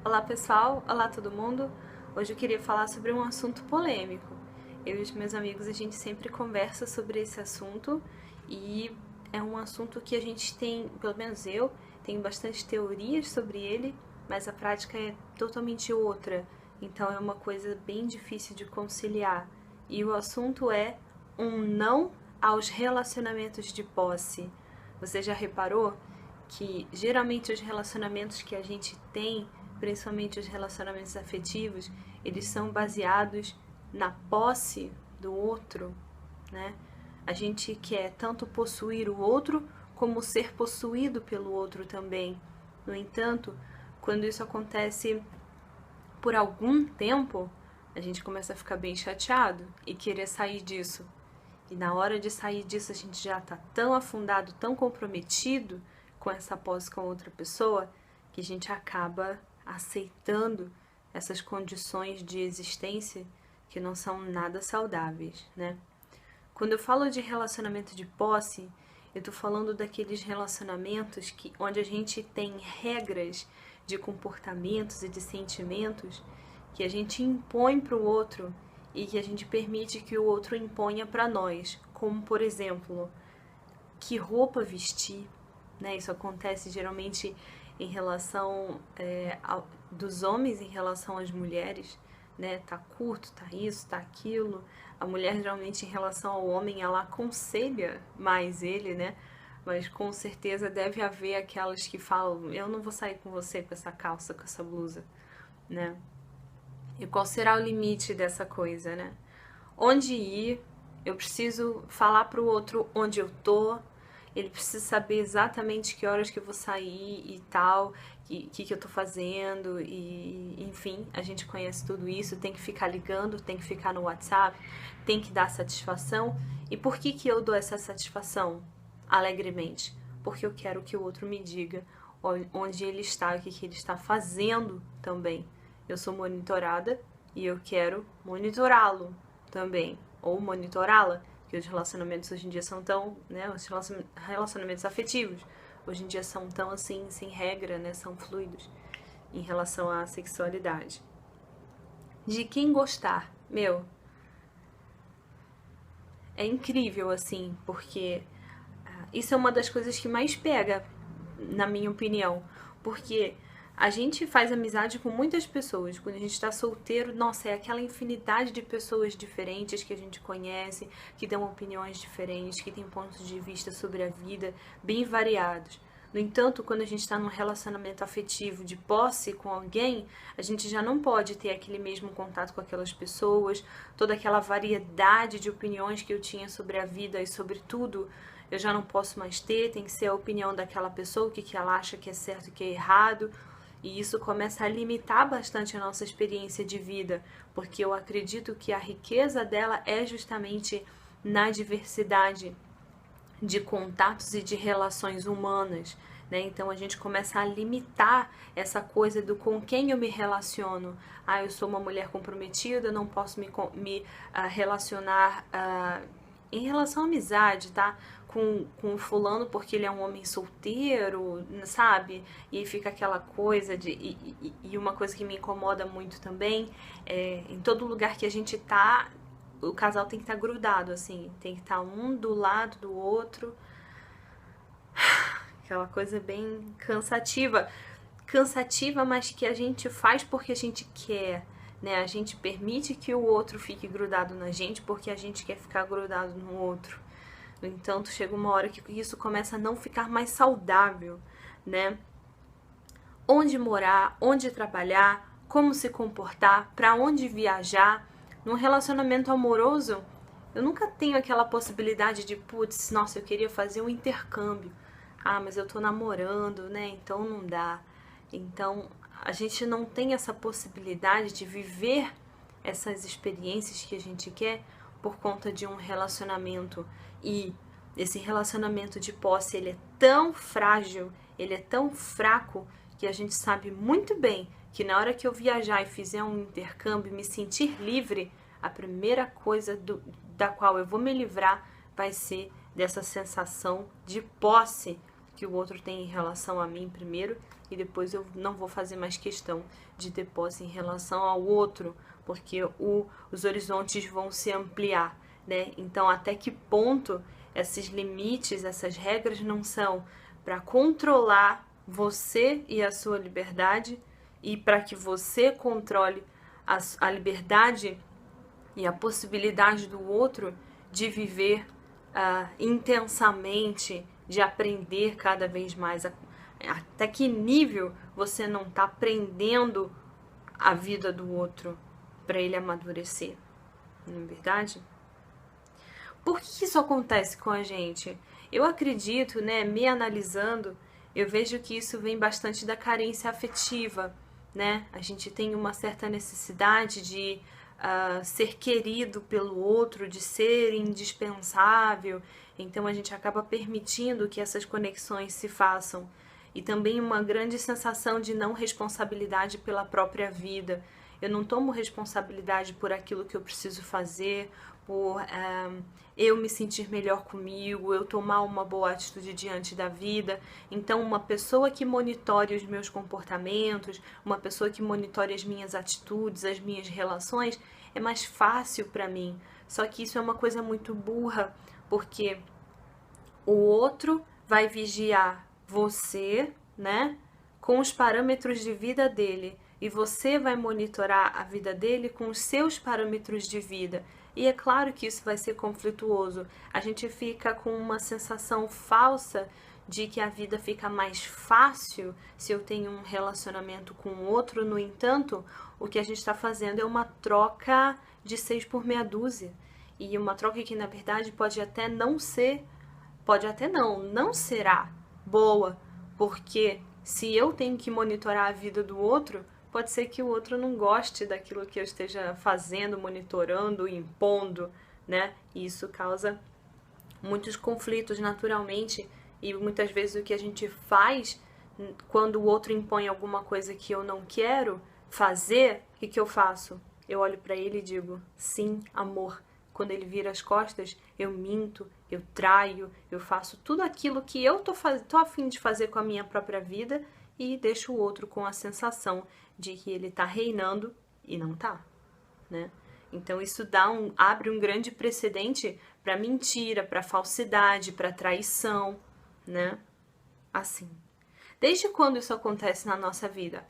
Olá pessoal, olá todo mundo. Hoje eu queria falar sobre um assunto polêmico. Eu e os meus amigos a gente sempre conversa sobre esse assunto e é um assunto que a gente tem, pelo menos eu, tenho bastante teorias sobre ele, mas a prática é totalmente outra. Então é uma coisa bem difícil de conciliar. E o assunto é um não aos relacionamentos de posse. Você já reparou que geralmente os relacionamentos que a gente tem, principalmente os relacionamentos afetivos, eles são baseados na posse do outro, né? A gente quer tanto possuir o outro como ser possuído pelo outro também. No entanto, quando isso acontece por algum tempo, a gente começa a ficar bem chateado e querer sair disso. E na hora de sair disso, a gente já está tão afundado, tão comprometido com essa posse com outra pessoa, que a gente acaba aceitando essas condições de existência que não são nada saudáveis, né? Quando eu falo de relacionamento de posse, eu tô falando daqueles relacionamentos onde a gente tem regras de comportamentos e de sentimentos que a gente impõe para o outro e que a gente permite que o outro imponha para nós, como por exemplo, que roupa vestir, né? Isso acontece geralmente em relação dos homens em relação às mulheres, né? Tá curto, tá isso, tá aquilo. A mulher geralmente em relação ao homem ela aconselha mais ele, né? Mas com certeza deve haver aquelas que falam: eu não vou sair com você com essa calça, com essa blusa, né? E qual será o limite dessa coisa, né? Onde ir, eu preciso falar pro outro onde eu tô, ele precisa saber exatamente que horas que eu vou sair e tal, que eu tô fazendo, e enfim, a gente conhece tudo isso, tem que ficar ligando, tem que ficar no WhatsApp, tem que dar satisfação. E por que eu dou essa satisfação alegremente? Porque eu quero que o outro me diga onde ele está, o que ele está fazendo também. Eu sou monitorada e eu quero monitorá-lo também, ou monitorá-la, que os relacionamentos hoje em dia são tão, né, os relacionamentos afetivos hoje em dia são tão assim, sem regra, né, são fluidos em relação à sexualidade. De quem gostar, meu, é incrível assim, porque isso é uma das coisas que mais pega, na minha opinião, porque a gente faz amizade com muitas pessoas. Quando a gente está solteiro, nossa, é aquela infinidade de pessoas diferentes que a gente conhece, que dão opiniões diferentes, que têm pontos de vista sobre a vida bem variados. No entanto, quando a gente está num relacionamento afetivo de posse com alguém, a gente já não pode ter aquele mesmo contato com aquelas pessoas, toda aquela variedade de opiniões que eu tinha sobre a vida e sobre tudo, eu já não posso mais ter, tem que ser a opinião daquela pessoa, o que ela acha que é certo e o que é errado. E isso começa a limitar bastante a nossa experiência de vida, porque eu acredito que a riqueza dela é justamente na diversidade de contatos e de relações humanas, né? Então a gente começa a limitar essa coisa do com quem eu me relaciono. Ah, eu sou uma mulher comprometida, não posso me relacionar em relação à amizade, tá? Com o fulano porque ele é um homem solteiro, sabe? E aí fica aquela coisa de. E uma coisa que me incomoda muito também é em todo lugar que a gente tá, o casal tem que estar grudado, assim, tem que estar um do lado do outro. Aquela coisa bem cansativa. Cansativa, mas que a gente faz porque a gente quer, né? A gente permite que o outro fique grudado na gente porque a gente quer ficar grudado no outro. No entanto, chega uma hora que isso começa a não ficar mais saudável, né? Onde morar, onde trabalhar, como se comportar, para onde viajar. Num relacionamento amoroso, eu nunca tenho aquela possibilidade de, putz, nossa, eu queria fazer um intercâmbio. Ah, mas eu tô namorando, né? Então não dá. Então, a gente não tem essa possibilidade de viver essas experiências que a gente quer por conta de um relacionamento. E esse relacionamento de posse, ele é tão frágil, ele é tão fraco, que a gente sabe muito bem que na hora que eu viajar e fizer um intercâmbio, me sentir livre, a primeira coisa da qual eu vou me livrar vai ser dessa sensação de posse que o outro tem em relação a mim primeiro, e depois eu não vou fazer mais questão de ter posse em relação ao outro, porque os horizontes vão se ampliar, né? Então, até que ponto esses limites, essas regras não são para controlar você e a sua liberdade, e para que você controle a liberdade e a possibilidade do outro de viver intensamente, de aprender cada vez mais. Até que nível você não está aprendendo a vida do outro para ele amadurecer, não é verdade? Por que isso acontece com a gente? Eu acredito, né, me analisando, eu vejo que isso vem bastante da carência afetiva, né? A gente tem uma certa necessidade de ser querido pelo outro, de ser indispensável, então a gente acaba permitindo que essas conexões se façam. E também uma grande sensação de não responsabilidade pela própria vida. Eu não tomo responsabilidade por aquilo que eu preciso fazer, por eu me sentir melhor comigo, eu tomar uma boa atitude diante da vida. Então, uma pessoa que monitore os meus comportamentos, uma pessoa que monitore as minhas atitudes, as minhas relações, é mais fácil para mim. Só que isso é uma coisa muito burra, porque o outro vai vigiar você, né, com os parâmetros de vida dele, e você vai monitorar a vida dele com os seus parâmetros de vida. E é claro que isso vai ser conflituoso. A gente fica com uma sensação falsa de que a vida fica mais fácil se eu tenho um relacionamento com o outro. No entanto, o que a gente está fazendo é uma troca de 6 por meia dúzia. E uma troca que, na verdade, pode até não ser, não será boa, porque se eu tenho que monitorar a vida do outro, pode ser que o outro não goste daquilo que eu esteja fazendo, monitorando, impondo, né? E isso causa muitos conflitos naturalmente, e muitas vezes o que a gente faz quando o outro impõe alguma coisa que eu não quero fazer, o que eu faço? Eu olho para ele e digo, sim, amor. Quando ele vira as costas, eu minto, eu traio, eu faço tudo aquilo que eu tô a fim de fazer com a minha própria vida, e deixo o outro com a sensação de que ele tá reinando e não tá, né? Então isso abre um grande precedente para mentira, para falsidade, para traição, né? Assim. Desde quando isso acontece na nossa vida?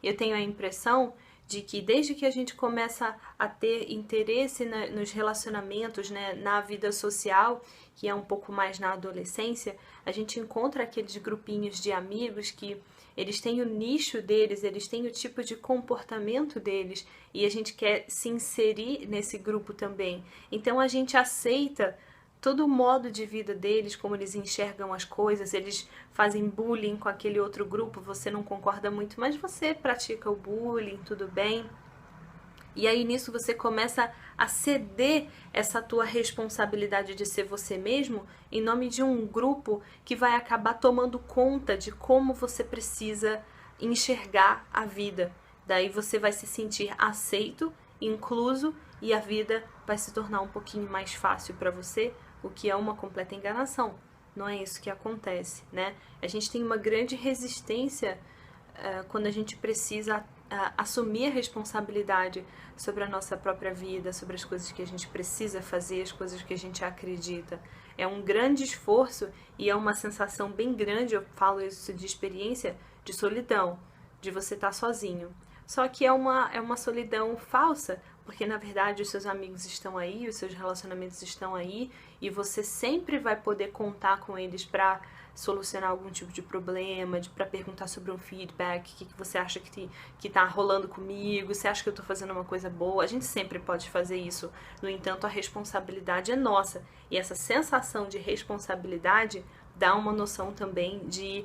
Eu tenho a impressão de que desde que a gente começa a ter interesse nos relacionamentos, né, na vida social, que é um pouco mais na adolescência, a gente encontra aqueles grupinhos de amigos que eles têm o nicho deles, eles têm o tipo de comportamento deles, e a gente quer se inserir nesse grupo também. Então a gente aceita todo o modo de vida deles, como eles enxergam as coisas, eles fazem bullying com aquele outro grupo, você não concorda muito, mas você pratica o bullying, tudo bem. E aí nisso você começa a ceder essa tua responsabilidade de ser você mesmo em nome de um grupo que vai acabar tomando conta de como você precisa enxergar a vida. Daí você vai se sentir aceito, incluso, e a vida vai se tornar um pouquinho mais fácil para você, o que é uma completa enganação. Não é isso que acontece, né? A gente tem uma grande resistência quando a gente precisa assumir a responsabilidade sobre a nossa própria vida, sobre as coisas que a gente precisa fazer, as coisas que a gente acredita. É um grande esforço e é uma sensação bem grande, eu falo isso de experiência, de solidão, de você estar sozinho. Só que é uma solidão falsa, porque na verdade os seus amigos estão aí, os seus relacionamentos estão aí, e você sempre vai poder contar com eles para solucionar algum tipo de problema, para perguntar sobre um feedback, o que você acha que tá rolando comigo, você acha que eu tô fazendo uma coisa boa, a gente sempre pode fazer isso. No entanto, a responsabilidade é nossa, e essa sensação de responsabilidade dá uma noção também de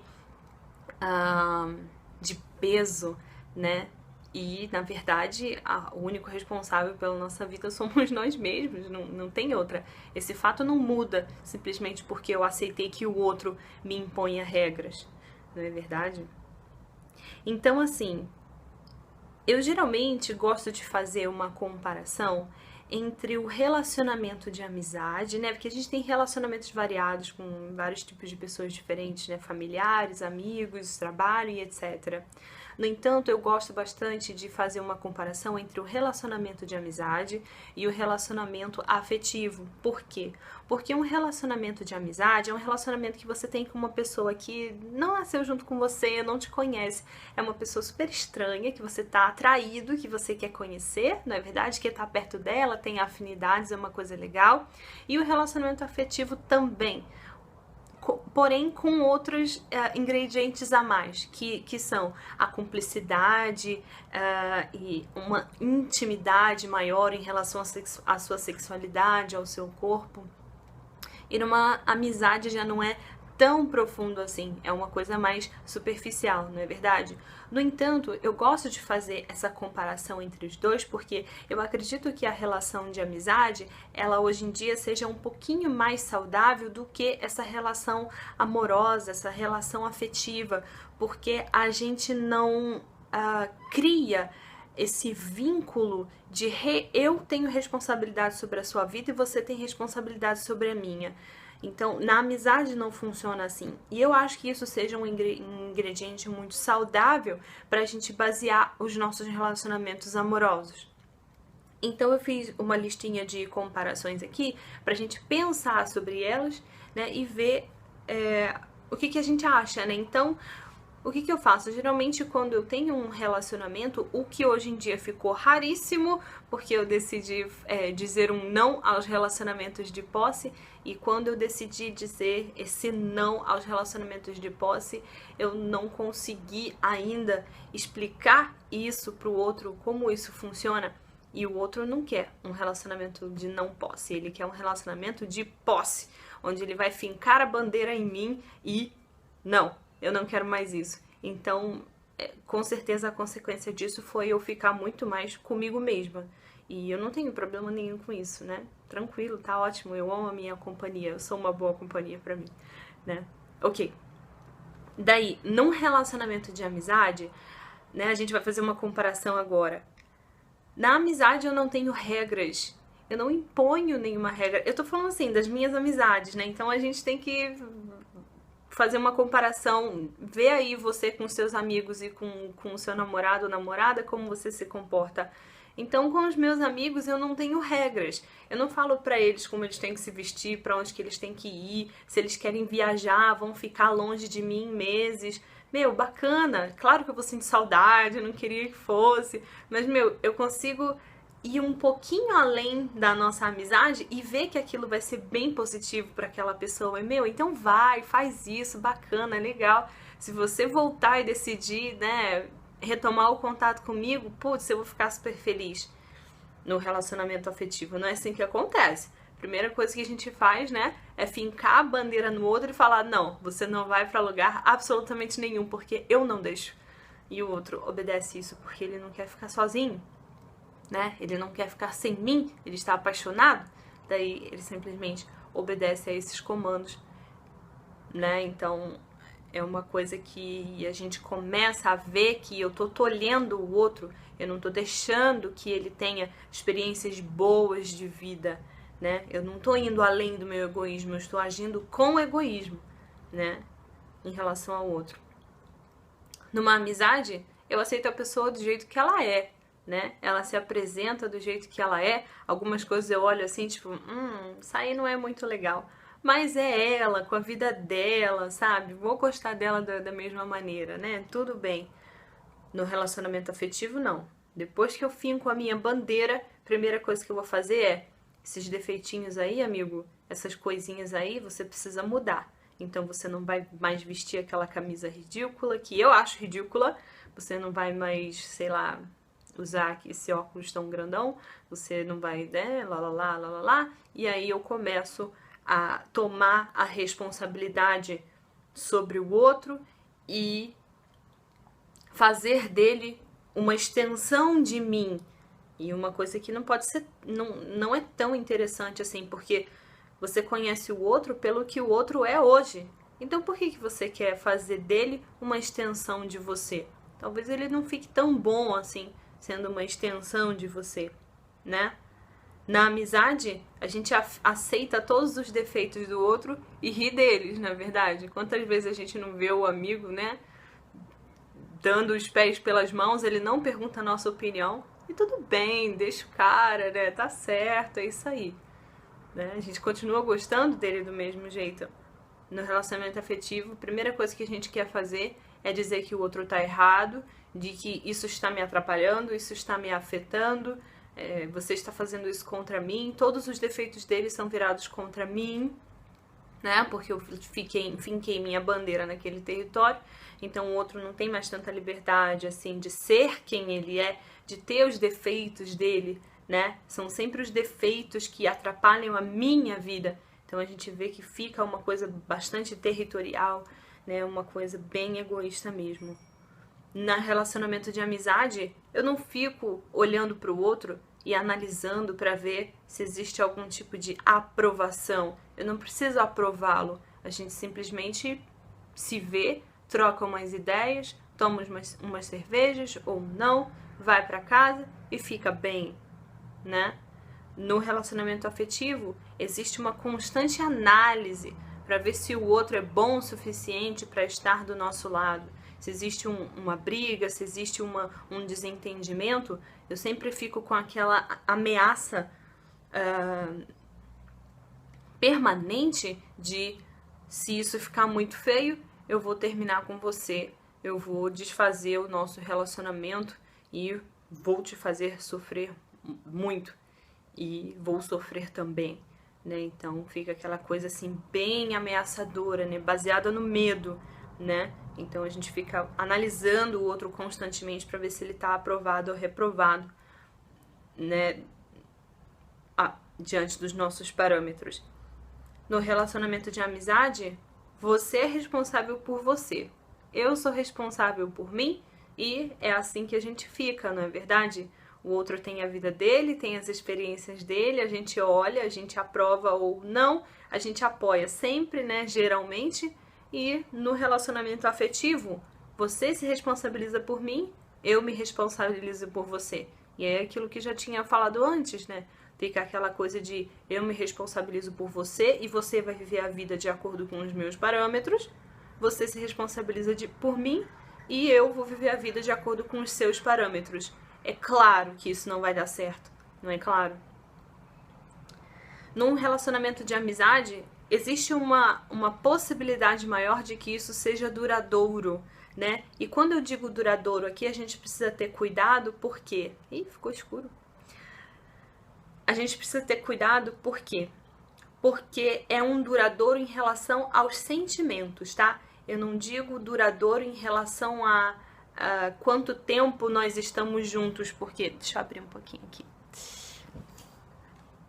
peso, né? E, na verdade, o único responsável pela nossa vida somos nós mesmos, não tem outra. Esse fato não muda simplesmente porque eu aceitei que o outro me imponha regras, não é verdade? Então, assim, eu geralmente gosto de fazer uma comparação entre o relacionamento de amizade, né? Porque a gente tem relacionamentos variados com vários tipos de pessoas diferentes, né? Familiares, amigos, trabalho e etc. No entanto, eu gosto bastante de fazer uma comparação entre o relacionamento de amizade e o relacionamento afetivo. Por quê? Porque um relacionamento de amizade é um relacionamento que você tem com uma pessoa que não nasceu junto com você, não te conhece. É uma pessoa super estranha, que você tá atraído, que você quer conhecer, não é verdade? Quer estar perto dela, tem afinidades, é uma coisa legal. E o relacionamento afetivo também, porém com outros ingredientes a mais, que são a cumplicidade e uma intimidade maior em relação à sua sexualidade, ao seu corpo. E numa amizade já não é tão profundo assim, é uma coisa mais superficial, não é verdade? No entanto, eu gosto de fazer essa comparação entre os dois porque eu acredito que a relação de amizade, ela hoje em dia seja um pouquinho mais saudável do que essa relação amorosa, essa relação afetiva, porque a gente não cria esse vínculo de eu tenho responsabilidade sobre a sua vida e você tem responsabilidade sobre a minha. Então, na amizade não funciona assim. E eu acho que isso seja um ingrediente muito saudável para a gente basear os nossos relacionamentos amorosos. Então, eu fiz uma listinha de comparações aqui para a gente pensar sobre elas, né, e ver o que a gente acha, né? Então, o que eu faço? Geralmente, quando eu tenho um relacionamento, o que hoje em dia ficou raríssimo, porque eu decidi dizer um não aos relacionamentos de posse, e quando eu decidi dizer esse não aos relacionamentos de posse, eu não consegui ainda explicar isso pro outro, como isso funciona, e o outro não quer um relacionamento de não posse, ele quer um relacionamento de posse, onde ele vai fincar a bandeira em mim e não. Eu não quero mais isso. Então, com certeza a consequência disso foi eu ficar muito mais comigo mesma. E eu não tenho problema nenhum com isso, né? Tranquilo, tá ótimo. Eu amo a minha companhia. Eu sou uma boa companhia pra mim, né? Ok. Daí, num relacionamento de amizade, né? A gente vai fazer uma comparação agora. Na amizade eu não tenho regras. Eu não imponho nenhuma regra. Eu tô falando assim das minhas amizades, né? Então a gente tem que fazer uma comparação, ver aí você com seus amigos e com o seu namorado ou namorada, como você se comporta. Então, com os meus amigos, eu não tenho regras. Eu não falo pra eles como eles têm que se vestir, pra onde que eles têm que ir, se eles querem viajar, vão ficar longe de mim meses. Meu, bacana, claro que eu vou sentir saudade, eu não queria que fosse, mas, meu, eu consigo ir um pouquinho além da nossa amizade e ver que aquilo vai ser bem positivo para aquela pessoa. E, meu, então vai, faz isso, bacana, legal. Se você voltar e decidir, né, retomar o contato comigo, putz, eu vou ficar super feliz no relacionamento afetivo. Não é assim que acontece. Primeira coisa que a gente faz, né, é fincar a bandeira no outro e falar, não, você não vai para lugar absolutamente nenhum, porque eu não deixo. E o outro obedece isso porque ele não quer ficar sozinho. Né? Ele não quer ficar sem mim, ele está apaixonado, daí ele simplesmente obedece a esses comandos, né? Então é uma coisa que a gente começa a ver que eu tô tolhendo o outro, eu não tô deixando que ele tenha experiências boas de vida, né? Eu não tô indo além do meu egoísmo, eu estou agindo com egoísmo, né? Em relação ao outro. Numa amizade, eu aceito a pessoa do jeito que ela é, né? Ela se apresenta do jeito que ela é. Algumas coisas eu olho assim, tipo, isso aí não é muito legal. Mas é ela, com a vida dela, sabe? Vou gostar dela da mesma maneira, né? Tudo bem. No relacionamento afetivo, não. Depois que eu finco a minha bandeira, a primeira coisa que eu vou fazer é esses defeitinhos aí, amigo, essas coisinhas aí, você precisa mudar. Então você não vai mais vestir aquela camisa ridícula, que eu acho ridícula. Você não vai mais, sei lá, usar esse óculos tão grandão, você não vai, né, lá, e aí eu começo a tomar a responsabilidade sobre o outro e fazer dele uma extensão de mim. E uma coisa que não pode ser, não é tão interessante assim, porque você conhece o outro pelo que o outro é hoje. Então por que você quer fazer dele uma extensão de você? Talvez ele não fique tão bom assim, sendo uma extensão de você, né? Na amizade, a gente aceita todos os defeitos do outro e ri deles, na verdade. Quantas vezes a gente não vê o amigo, né, dando os pés pelas mãos, ele não pergunta a nossa opinião. E tudo bem, deixa o cara, né, tá certo, é isso aí. Né? A gente continua gostando dele do mesmo jeito. No relacionamento afetivo, a primeira coisa que a gente quer fazer é dizer que o outro tá errado, de que isso está me atrapalhando, isso está me afetando, você está fazendo isso contra mim, todos os defeitos dele são virados contra mim, né? Porque eu finquei minha bandeira naquele território, então o outro não tem mais tanta liberdade, assim, de ser quem ele é, de ter os defeitos dele, né? São sempre os defeitos que atrapalham a minha vida. Então a gente vê que fica uma coisa bastante territorial, né? Uma coisa bem egoísta mesmo. No relacionamento de amizade, eu não fico olhando para o outro e analisando para ver se existe algum tipo de aprovação. Eu não preciso aprová-lo. A gente simplesmente se vê, troca umas ideias, toma umas cervejas ou não, vai para casa e fica bem, né? No relacionamento afetivo, existe uma constante análise para ver se o outro é bom o suficiente para estar do nosso lado. Se existe uma briga, se existe um desentendimento, eu sempre fico com aquela ameaça permanente de, se isso ficar muito feio, eu vou terminar com você, eu vou desfazer o nosso relacionamento e vou te fazer sofrer muito e vou sofrer também, né? Então fica aquela coisa assim bem ameaçadora, né? Baseada no medo, né? Então a gente fica analisando o outro constantemente para ver se ele está aprovado ou reprovado, né? Diante dos nossos parâmetros. No relacionamento de amizade, você é responsável por você. Eu sou responsável por mim e é assim que a gente fica, não é verdade? O outro tem a vida dele, tem as experiências dele, a gente olha, a gente aprova ou não, a gente apoia sempre, né, geralmente. E no relacionamento afetivo, você se responsabiliza por mim, eu me responsabilizo por você. E é aquilo que já tinha falado antes, né? Fica aquela coisa de eu me responsabilizo por você e você vai viver a vida de acordo com os meus parâmetros. Você se responsabiliza por mim e eu vou viver a vida de acordo com os seus parâmetros. É claro que isso não vai dar certo, não é claro? Num relacionamento de amizade, existe uma possibilidade maior de que isso seja duradouro, né? E quando eu digo duradouro aqui, a gente precisa ter cuidado, por quê? Ih, ficou escuro. A gente precisa ter cuidado, por quê? Porque é um duradouro em relação aos sentimentos, tá? Eu não digo duradouro em relação a quanto tempo nós estamos juntos, porque... Deixa eu abrir um pouquinho aqui.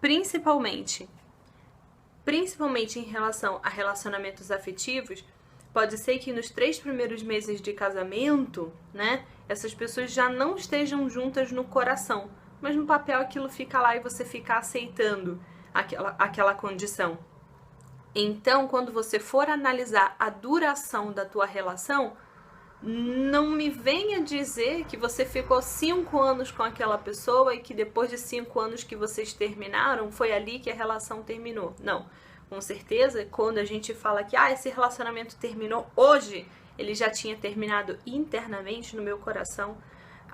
Principalmente em relação a relacionamentos afetivos, pode ser que nos 3 primeiros meses de casamento, né, essas pessoas já não estejam juntas no coração, mas no papel aquilo fica lá e você fica aceitando aquela condição. Então, quando você for analisar a duração da tua relação, não me venha dizer que você ficou 5 anos com aquela pessoa e que depois de 5 anos que vocês terminaram, foi ali que a relação terminou. Não, com certeza, quando a gente fala que esse relacionamento terminou hoje, ele já tinha terminado internamente no meu coração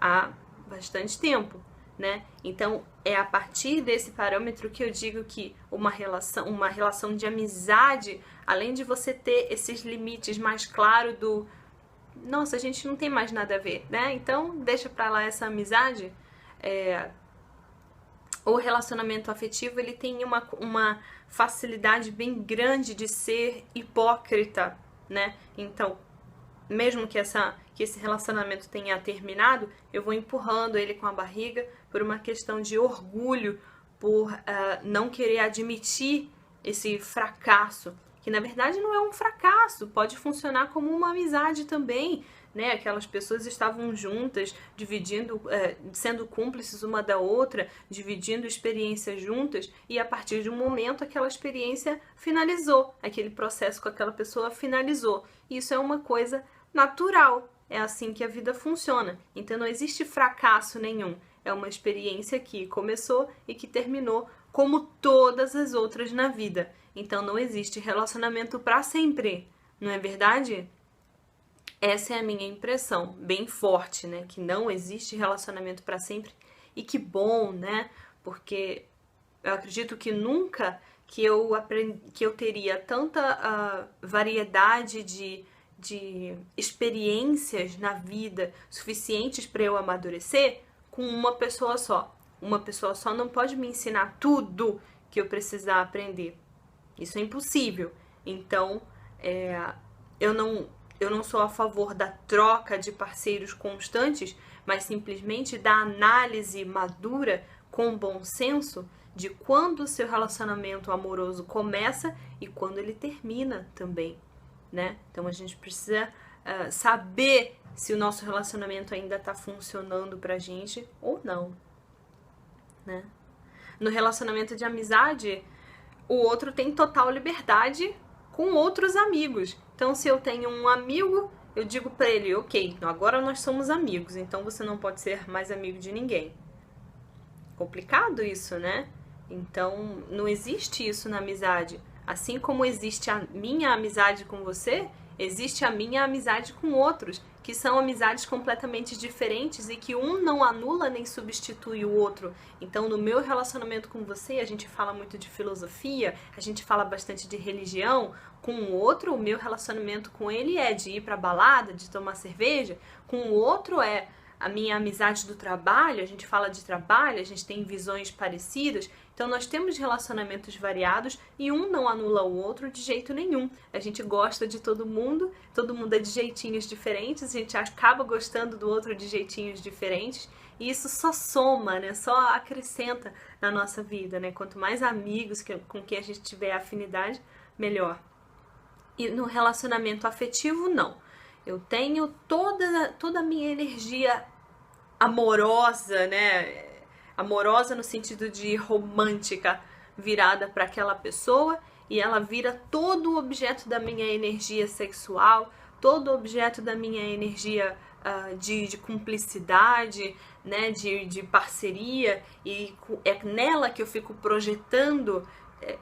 há bastante tempo, né? Então, é a partir desse parâmetro que eu digo que uma relação de amizade, além de você ter esses limites mais claros do nossa, a gente não tem mais nada a ver, né? Então, deixa pra lá essa amizade. O relacionamento afetivo, ele tem uma facilidade bem grande de ser hipócrita, né? Então, mesmo que esse relacionamento tenha terminado, eu vou empurrando ele com a barriga por uma questão de orgulho, por não querer admitir esse fracasso, que na verdade não é um fracasso, pode funcionar como uma amizade também, né? Aquelas pessoas estavam juntas, dividindo, sendo cúmplices uma da outra, dividindo experiências juntas, e a partir de um momento aquela experiência finalizou, aquele processo com aquela pessoa finalizou. Isso é uma coisa natural, é assim que a vida funciona. Então não existe fracasso nenhum, é uma experiência que começou e que terminou, como todas as outras na vida. Então não existe relacionamento para sempre, não é verdade? Essa é a minha impressão, bem forte, né? Que não existe relacionamento para sempre. E que bom, né? Porque eu acredito que nunca que eu teria tanta variedade de experiências na vida suficientes para eu amadurecer com uma pessoa só. Uma pessoa só não pode me ensinar tudo que eu precisar aprender. Isso é impossível. Então, eu não sou a favor da troca de parceiros constantes, mas simplesmente da análise madura, com bom senso, de quando o seu relacionamento amoroso começa e quando ele termina também, né? Então a gente precisa saber se o nosso relacionamento ainda está funcionando pra gente ou não, né? No relacionamento de amizade, o outro tem total liberdade com outros amigos. Então, se eu tenho um amigo, eu digo pra ele, ok, então agora nós somos amigos, então você não pode ser mais amigo de ninguém. Complicado isso, né? Então, não existe isso na amizade. Assim como existe a minha amizade com você, existe a minha amizade com outros, que são amizades completamente diferentes e que um não anula nem substitui o outro. Então, no meu relacionamento com você, a gente fala muito de filosofia, a gente fala bastante de religião. Com o outro, o meu relacionamento com ele é de ir pra balada, de tomar cerveja. Com o outro é a minha amizade do trabalho, a gente fala de trabalho, a gente tem visões parecidas. Então nós temos relacionamentos variados e um não anula o outro de jeito nenhum. A gente gosta de todo mundo é de jeitinhos diferentes, a gente acaba gostando do outro de jeitinhos diferentes e isso só soma, né? Só acrescenta na nossa vida, né? Quanto mais amigos com quem a gente tiver afinidade, melhor. E no relacionamento afetivo, não. Eu tenho toda a minha energia amorosa, né? Amorosa no sentido de romântica, virada para aquela pessoa e ela vira todo o objeto da minha energia sexual, todo o objeto da minha energia de cumplicidade, né? De parceria, e é nela que eu fico projetando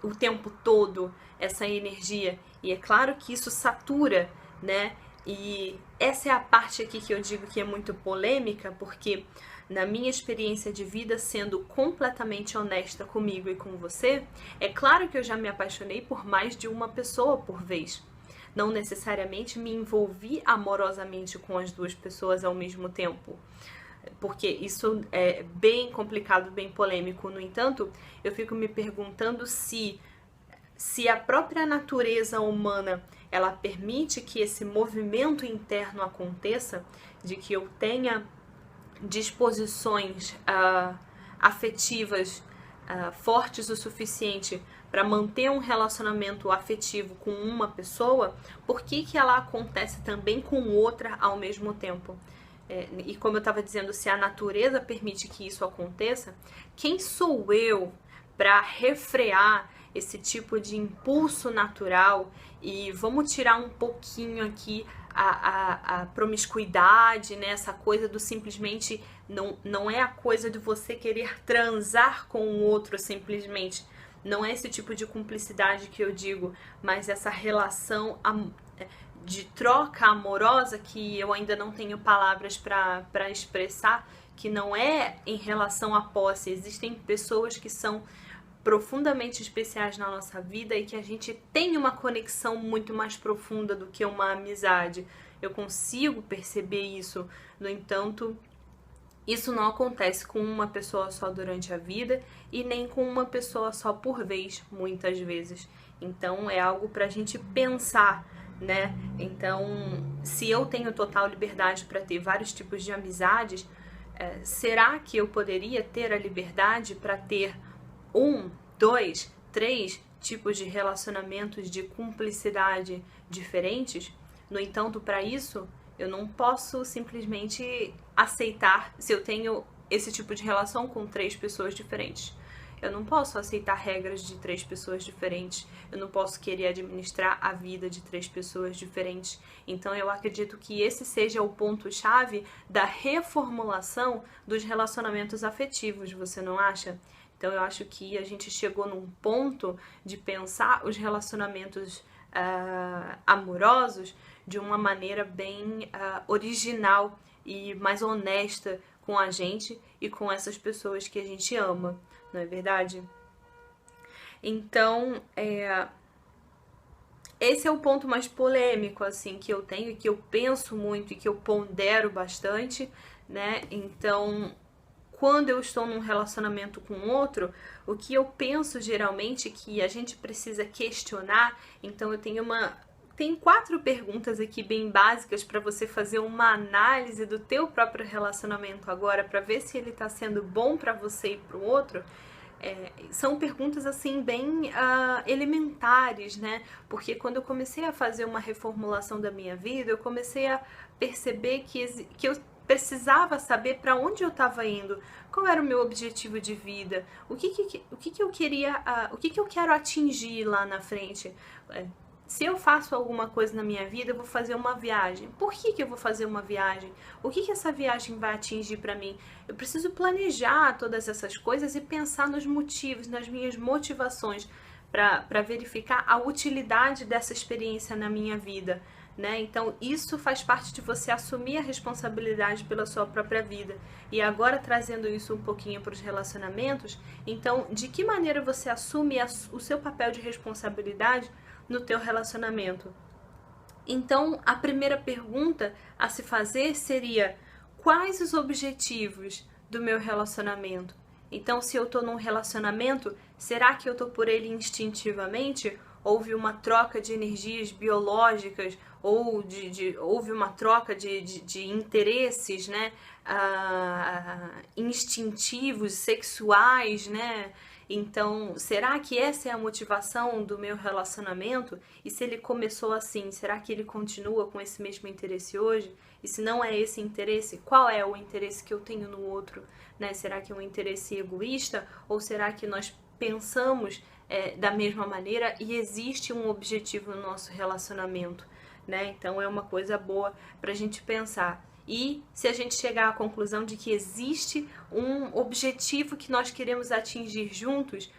o tempo todo essa energia. E é claro que isso satura, né? E essa é a parte aqui que eu digo que é muito polêmica, porque na minha experiência de vida, sendo completamente honesta comigo e com você, é claro que eu já me apaixonei por mais de uma pessoa por vez. Não necessariamente me envolvi amorosamente com as duas pessoas ao mesmo tempo, porque isso é bem complicado, bem polêmico. No entanto, eu fico me perguntando se a própria natureza humana ela permite que esse movimento interno aconteça, de que eu tenha disposições afetivas fortes o suficiente para manter um relacionamento afetivo com uma pessoa, por que ela acontece também com outra ao mesmo tempo? E como eu estava dizendo, se a natureza permite que isso aconteça, quem sou eu para refrear esse tipo de impulso natural? E vamos tirar um pouquinho aqui a promiscuidade, né? Essa coisa do simplesmente, não é a coisa de você querer transar com o outro simplesmente, não é esse tipo de cumplicidade que eu digo, mas essa relação de troca amorosa que eu ainda não tenho palavras para expressar, que não é em relação à posse. Existem pessoas que são profundamente especiais na nossa vida e que a gente tem uma conexão muito mais profunda do que uma amizade. Eu consigo perceber isso. No entanto, isso não acontece com uma pessoa só durante a vida e nem com uma pessoa só por vez, muitas vezes. Então é algo pra gente pensar, né? Então, se eu tenho total liberdade para ter vários tipos de amizades, será que eu poderia ter a liberdade para ter 1, 2, 3 tipos de relacionamentos de cumplicidade diferentes? No entanto, para isso, eu não posso simplesmente aceitar se eu tenho esse tipo de relação com 3 pessoas diferentes. Eu não posso aceitar regras de 3 pessoas diferentes. Eu não posso querer administrar a vida de 3 pessoas diferentes. Então eu acredito que esse seja o ponto-chave da reformulação dos relacionamentos afetivos, você não acha? Então eu acho que a gente chegou num ponto de pensar os relacionamentos amorosos de uma maneira bem original e mais honesta com a gente e com essas pessoas que a gente ama, não é verdade? Então, esse é o ponto mais polêmico, assim, que eu tenho e que eu penso muito e que eu pondero bastante, né? Então, quando eu estou num relacionamento com outro, o que eu penso geralmente que a gente precisa questionar, então eu tenho 4 perguntas aqui bem básicas para você fazer uma análise do teu próprio relacionamento agora, para ver se ele está sendo bom para você e para o outro. São perguntas assim bem elementares, né? Porque quando eu comecei a fazer uma reformulação da minha vida, eu comecei a perceber que eu precisava saber para onde eu estava indo, qual era o meu objetivo de vida, o que eu queria, o que eu quero atingir lá na frente. Se eu faço alguma coisa na minha vida, eu vou fazer uma viagem. Por que eu vou fazer uma viagem? O que essa viagem vai atingir para mim? Eu preciso planejar todas essas coisas e pensar nos motivos, nas minhas motivações para verificar a utilidade dessa experiência na minha vida, né? Então, isso faz parte de você assumir a responsabilidade pela sua própria vida. E agora, trazendo isso um pouquinho para os relacionamentos, então, de que maneira você assume o seu papel de responsabilidade no teu relacionamento? Então, a primeira pergunta a se fazer seria: quais os objetivos do meu relacionamento? Então, se eu tô num relacionamento, será que eu tô por ele instintivamente? Houve uma troca de energias biológicas ou houve uma troca de interesses, né? Instintivos, sexuais, né? Então, será que essa é a motivação do meu relacionamento? E se ele começou assim, será que ele continua com esse mesmo interesse hoje? E se não é esse interesse, qual é o interesse que eu tenho no outro? Né? Será que é um interesse egoísta? Ou será que nós pensamos da mesma maneira e existe um objetivo no nosso relacionamento? Né? Então, é uma coisa boa para a gente pensar. E se a gente chegar à conclusão de que existe um objetivo que nós queremos atingir juntos,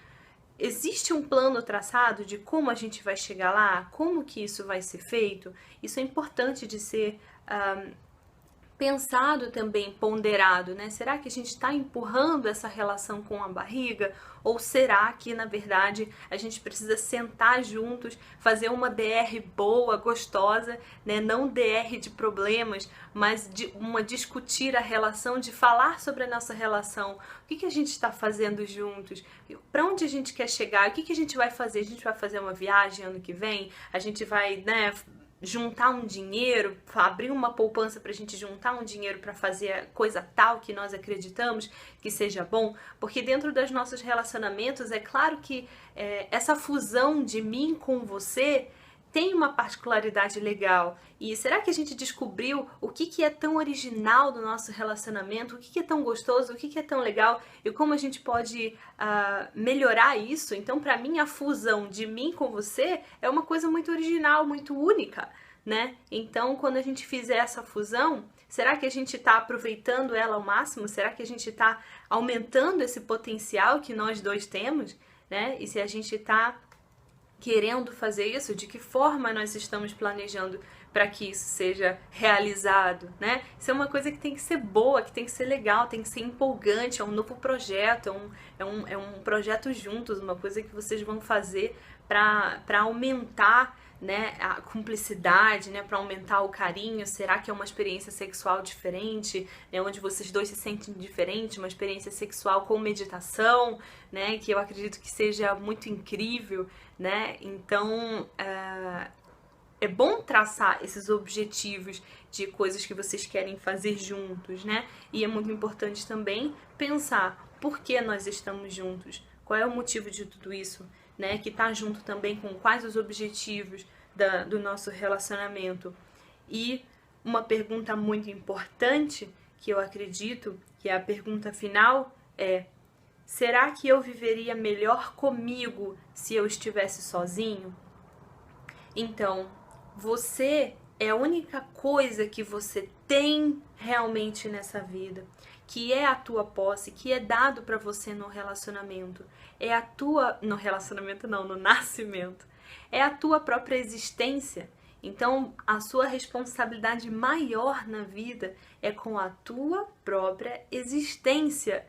existe um plano traçado de como a gente vai chegar lá, como que isso vai ser feito? Isso é importante de ser pensado também, ponderado, né? Será que a gente está empurrando essa relação com a barriga? Ou será que, na verdade, a gente precisa sentar juntos, fazer uma DR boa, gostosa, né? Não DR de problemas, mas uma discutir a relação, de falar sobre a nossa relação. O que a gente está fazendo juntos? Para onde a gente quer chegar? O que a gente vai fazer? A gente vai fazer uma viagem ano que vem? A gente vai, né, juntar um dinheiro, abrir uma poupança para a gente juntar um dinheiro para fazer a coisa tal que nós acreditamos que seja bom, porque dentro dos nossos relacionamentos é claro que essa fusão de mim com você tem uma particularidade legal. E será que a gente descobriu o que é tão original do nosso relacionamento, o que é tão gostoso, o que é tão legal e como a gente pode melhorar isso? Então, para mim, a fusão de mim com você é uma coisa muito original, muito única, né? Então, quando a gente fizer essa fusão, será que a gente está aproveitando ela ao máximo? Será que a gente está aumentando esse potencial que nós dois temos, né? E se a gente está querendo fazer isso, de que forma nós estamos planejando para que isso seja realizado, né? Isso é uma coisa que tem que ser boa, que tem que ser legal, tem que ser empolgante, é um novo projeto, é um projeto juntos, uma coisa que vocês vão fazer para aumentar, né, a cumplicidade, né, para aumentar o carinho. Será que é uma experiência sexual diferente, né, onde vocês dois se sentem diferentes, uma experiência sexual com meditação, né, que eu acredito que seja muito incrível, né? Então, é bom traçar esses objetivos de coisas que vocês querem fazer juntos, né? E é muito importante também pensar por que nós estamos juntos, qual é o motivo de tudo isso, né? Que tá junto também com quais os objetivos do nosso relacionamento. E uma pergunta muito importante, que eu acredito que é a pergunta final, é: Será que eu viveria melhor comigo se eu estivesse sozinho? Então, você é a única coisa que você tem realmente nessa vida, que é a tua posse, que é dado para você no relacionamento. É a tua, no relacionamento não, no nascimento. É a tua própria existência. Então, a sua responsabilidade maior na vida é com a tua própria existência,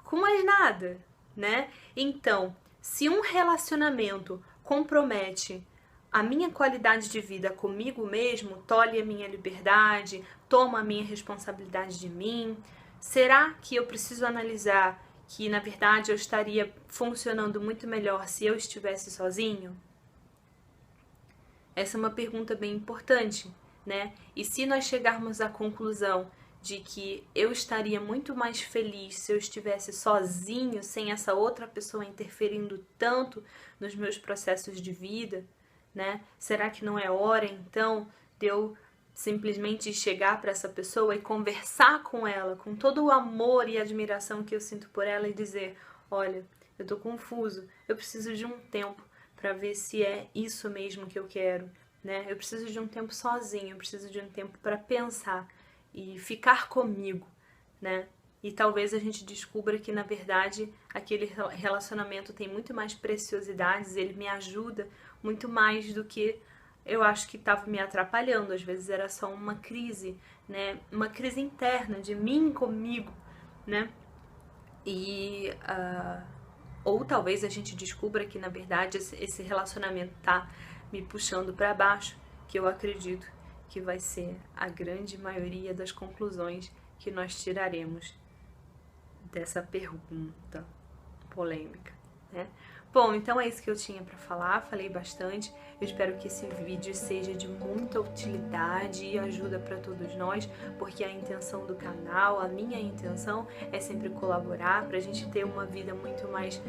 com mais nada, né? Então, se um relacionamento compromete a minha qualidade de vida comigo mesmo, tolhe a minha liberdade, toma a minha responsabilidade de mim, será que eu preciso analisar que, na verdade, eu estaria funcionando muito melhor se eu estivesse sozinho? Essa é uma pergunta bem importante, né? E se nós chegarmos à conclusão de que eu estaria muito mais feliz se eu estivesse sozinho, sem essa outra pessoa interferindo tanto nos meus processos de vida, né? Será que não é hora então de eu simplesmente chegar para essa pessoa e conversar com ela, com todo o amor e admiração que eu sinto por ela e dizer: olha, eu tô confuso, eu preciso de um tempo para ver se é isso mesmo que eu quero, né? Eu preciso de um tempo sozinho, eu preciso de um tempo para pensar e ficar comigo, né? E talvez a gente descubra que, na verdade, aquele relacionamento tem muito mais preciosidades, ele me ajuda muito mais do que eu acho que estava me atrapalhando. Às vezes era só uma crise, né? Uma crise interna de mim comigo, né? E ou talvez a gente descubra que, na verdade, esse relacionamento tá me puxando para baixo, que eu acredito que vai ser a grande maioria das conclusões que nós tiraremos dessa pergunta polêmica, né? Bom, então é isso que eu tinha para falar, falei bastante. Eu espero que esse vídeo seja de muita utilidade e ajuda para todos nós, porque a intenção do canal, a minha intenção é sempre colaborar para a gente ter uma vida muito mais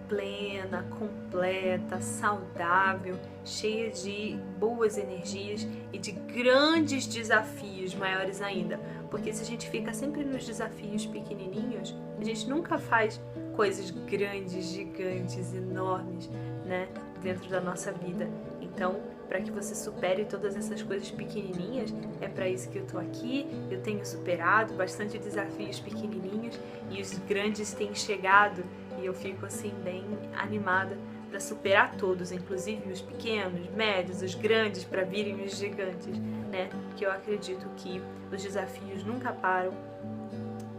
plena, completa, saudável, cheia de boas energias e de grandes desafios maiores ainda. Porque se a gente fica sempre nos desafios pequenininhos, a gente nunca faz coisas grandes, gigantes, enormes, né, dentro da nossa vida. Então, para que você supere todas essas coisas pequenininhas, é para isso que eu tô aqui. Eu tenho superado bastante desafios pequenininhos e os grandes têm chegado e eu fico assim bem animada para superar todos, inclusive os pequenos, médios, os grandes, para virem os gigantes, né? Que eu acredito que os desafios nunca param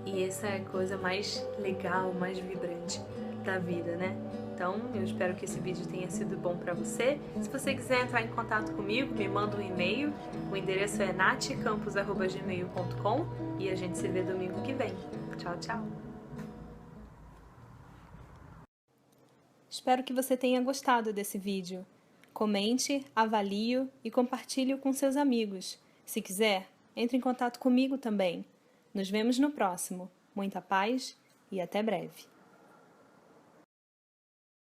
e essa é a coisa mais legal, mais vibrante da vida, né? Então, eu espero que esse vídeo tenha sido bom para você. Se você quiser entrar em contato comigo, me manda um e-mail. O endereço é natcampos@gmail.com e a gente se vê domingo que vem. Tchau, tchau! Espero que você tenha gostado desse vídeo. Comente, avalie e compartilhe com seus amigos. Se quiser, entre em contato comigo também. Nos vemos no próximo. Muita paz e até breve.